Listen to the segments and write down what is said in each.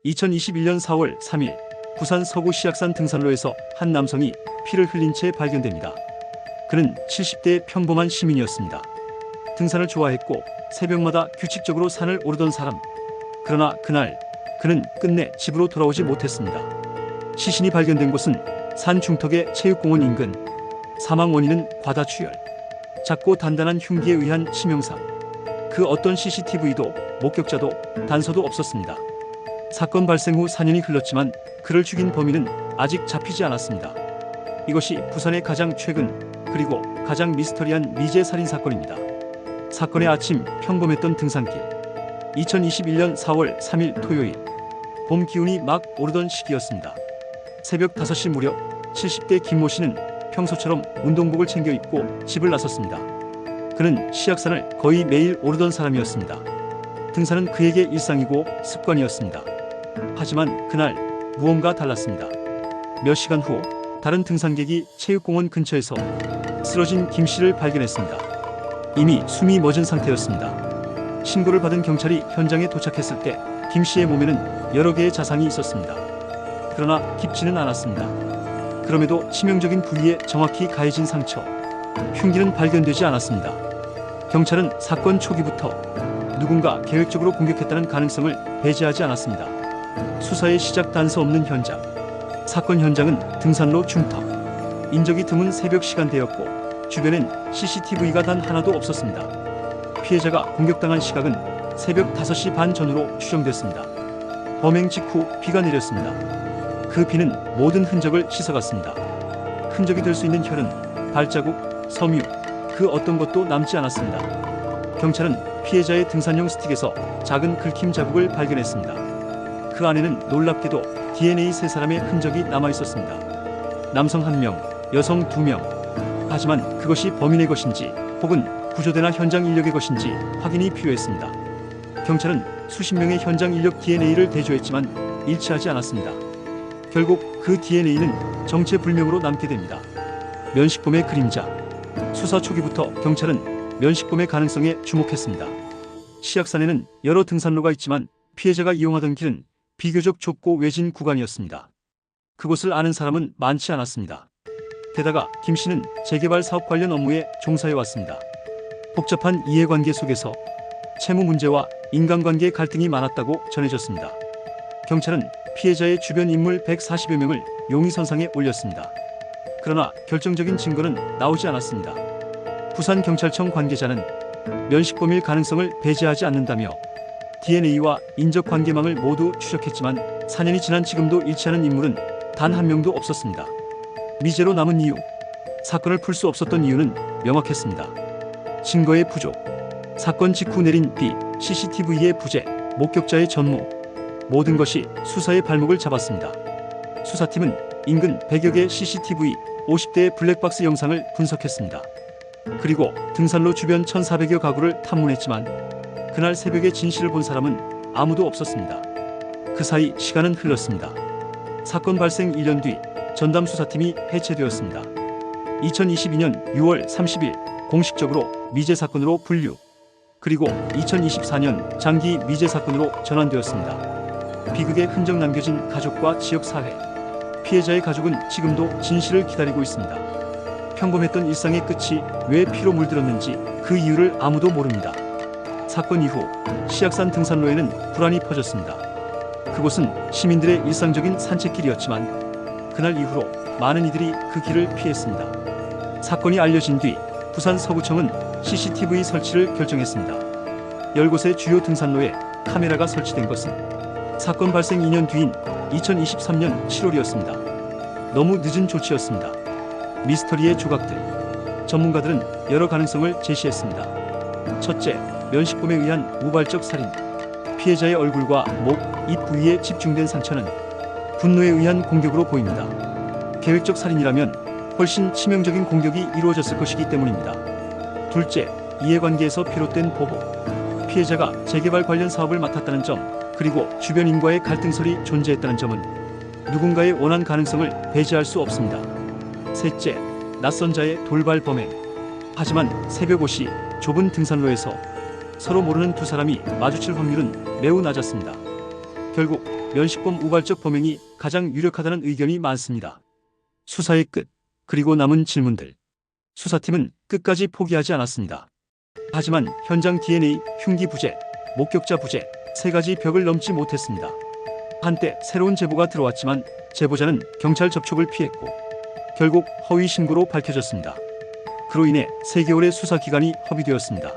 2021년 4월 3일 부산 서구 시악산 등산로에서 한 남성이 피를 흘린 채 발견됩니다. 그는 70대의 평범한 시민이었습니다. 등산을 좋아했고 새벽마다 규칙적으로 산을 오르던 사람. 그러나 그날 그는 끝내 집으로 돌아오지 못했습니다. 시신이 발견된 곳은 산 중턱의 체육공원 인근. 사망 원인은 과다출혈. 작고 단단한 흉기에 의한 치명상. 그 어떤 CCTV도 목격자도 단서도 없었습니다. 사건 발생 후 4년이 흘렀지만 그를 죽인 범인은 아직 잡히지 않았습니다. 이것이 부산의 가장 최근 그리고 가장 미스터리한 미제 살인 사건입니다. 사건의 아침 평범했던 등산길. 2021년 4월 3일 토요일. 봄 기운이 막 오르던 시기였습니다. 새벽 5시 무렵 70대 김모 씨는 평소처럼 운동복을 챙겨 입고 집을 나섰습니다. 그는 시악산을 거의 매일 오르던 사람이었습니다. 등산은 그에게 일상이고 습관이었습니다. 하지만 그날 무언가 달랐습니다. 몇 시간 후 다른 등산객이 체육공원 근처에서 쓰러진 김 씨를 발견했습니다. 이미 숨이 멎은 상태였습니다. 신고를 받은 경찰이 현장에 도착했을 때 김 씨의 몸에는 여러 개의 자상이 있었습니다. 그러나 깊지는 않았습니다. 그럼에도 치명적인 부위에 정확히 가해진 상처, 흉기는 발견되지 않았습니다. 경찰은 사건 초기부터 누군가 계획적으로 공격했다는 가능성을 배제하지 않았습니다. 수사의 시작 단서 없는 현장. 사건 현장은 등산로 중턱. 인적이 드문 새벽 시간대였고 주변엔 CCTV가 단 하나도 없었습니다. 피해자가 공격당한 시각은 새벽 5시 반 전후로 추정됐습니다. 범행 직후 비가 내렸습니다. 그 비는 모든 흔적을 씻어갔습니다. 흔적이 될 수 있는 혈흔, 발자국, 섬유, 그 어떤 것도 남지 않았습니다. 경찰은 피해자의 등산용 스틱에서 작은 긁힘 자국을 발견했습니다. 그 안에는 놀랍게도 DNA 3사람의 흔적이 남아있었습니다. 남성 1명, 여성 2명. 하지만 그것이 범인의 것인지 혹은 구조대나 현장 인력의 것인지 확인이 필요했습니다. 경찰은 수십 명의 현장 인력 DNA를 대조했지만 일치하지 않았습니다. 결국 그 DNA는 정체불명으로 남게 됩니다. 면식범의 그림자. 수사 초기부터 경찰은 면식범의 가능성에 주목했습니다. 시악산에는 여러 등산로가 있지만 피해자가 이용하던 길은 비교적 좁고 외진 구간이었습니다. 그곳을 아는 사람은 많지 않았습니다. 게다가 김 씨는 재개발 사업 관련 업무에 종사해왔습니다. 복잡한 이해관계 속에서 채무 문제와 인간관계 갈등이 많았다고 전해졌습니다. 경찰은 피해자의 주변 인물 140여 명을 용의선상에 올렸습니다. 그러나 결정적인 증거는 나오지 않았습니다. 부산경찰청 관계자는 면식범일 가능성을 배제하지 않는다며 DNA와 인적관계망을 모두 추적했지만 4년이 지난 지금도 일치하는 인물은 단 한 명도 없었습니다. 미제로 남은 이유. 사건을 풀 수 없었던 이유는 명확했습니다. 증거의 부족. 사건 직후 내린 비, CCTV의 부재, 목격자의 전무. 모든 것이 수사의 발목을 잡았습니다. 수사팀은 인근 100여 개의 CCTV, 50대의 블랙박스 영상을 분석했습니다. 그리고 등산로 주변 1,400여 가구를 탐문했지만 그날 새벽에 진실을 본 사람은 아무도 없었습니다. 그 사이 시간은 흘렀습니다. 사건 발생 1년 뒤 전담 수사팀이 해체되었습니다. 2022년 6월 30일 공식적으로 미제 사건으로 분류. 그리고 2024년 장기 미제 사건으로 전환되었습니다. 비극의 흔적 남겨진 가족과 지역사회. 피해자의 가족은 지금도 진실을 기다리고 있습니다. 평범했던 일상의 끝이 왜 피로 물들었는지 그 이유를 아무도 모릅니다. 사건 이후 시악산 등산로에는 불안이 퍼졌습니다. 그곳은 시민들의 일상적인 산책길이었지만 그날 이후로 많은 이들이 그 길을 피했습니다. 사건이 알려진 뒤 부산 서구청은 CCTV 설치를 결정했습니다. 10곳의 주요 등산로에 카메라가 설치된 것은 사건 발생 2년 뒤인 2023년 7월이었습니다. 너무 늦은 조치였습니다. 미스터리의 조각들. 전문가들은 여러 가능성을 제시했습니다. 첫째, 면식범에 의한 우발적 살인. 피해자의 얼굴과 목, 입 부위에 집중된 상처는 분노에 의한 공격으로 보입니다. 계획적 살인이라면 훨씬 치명적인 공격이 이루어졌을 것이기 때문입니다. 둘째, 이해관계에서 비롯된 보복. 피해자가 재개발 관련 사업을 맡았다는 점, 그리고 주변 인과의 갈등설이 존재했다는 점은 누군가의 원한 가능성을 배제할 수 없습니다. 셋째, 낯선 자의 돌발 범행. 하지만 새벽 5시 좁은 등산로에서 서로 모르는 두 사람이 마주칠 확률은 매우 낮았습니다. 결국 면식범 우발적 범행이 가장 유력하다는 의견이 많습니다. 수사의 끝, 그리고 남은 질문들. 수사팀은 끝까지 포기하지 않았습니다. 하지만 현장 DNA, 흉기 부재, 목격자 부재, 세 가지 벽을 넘지 못했습니다. 한때 새로운 제보가 들어왔지만 제보자는 경찰 접촉을 피했고 결국 허위 신고로 밝혀졌습니다. 그로 인해 3개월의 수사 기간이 허비되었습니다.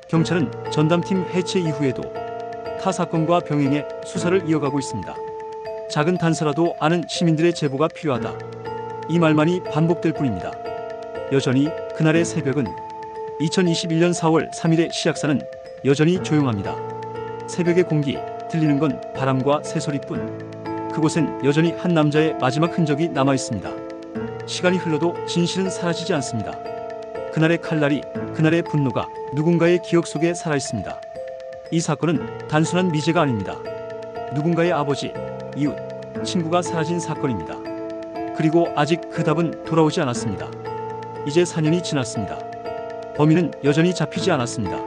경찰은 전담팀 해체 이후에도 타 사건과 병행해 수사를 이어가고 있습니다. 작은 단서라도 아는 시민들의 제보가 필요하다. 이 말만이 반복될 뿐입니다. 여전히 그날의 새벽은 2021년 4월 3일의 시약사는 여전히 조용합니다. 새벽의 공기, 들리는 건 바람과 새소리뿐. 그곳엔 여전히 한 남자의 마지막 흔적이 남아 있습니다. 시간이 흘러도 진실은 사라지지 않습니다. 그날의 칼날이, 그날의 분노가 누군가의 기억 속에 살아 있습니다. 이 사건은 단순한 미제가 아닙니다. 누군가의 아버지, 이웃, 친구가 사라진 사건입니다. 그리고 아직 그 답은 돌아오지 않았습니다. 이제 4년이 지났습니다. 범인은 여전히 잡히지 않았습니다.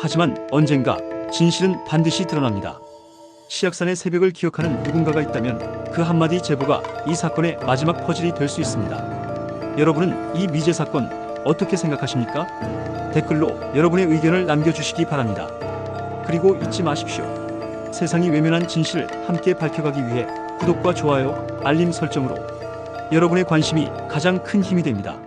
하지만 언젠가 진실은 반드시 드러납니다. 시약산의 새벽을 기억하는 누군가가 있다면 그 한마디 제보가 이 사건의 마지막 퍼즐이 될 수 있습니다. 여러분은 이 미제 사건 어떻게 생각하십니까? 댓글로 여러분의 의견을 남겨주시기 바랍니다. 그리고 잊지 마십시오. 세상이 외면한 진실을 함께 밝혀가기 위해 구독과 좋아요, 알림 설정으로 여러분의 관심이 가장 큰 힘이 됩니다.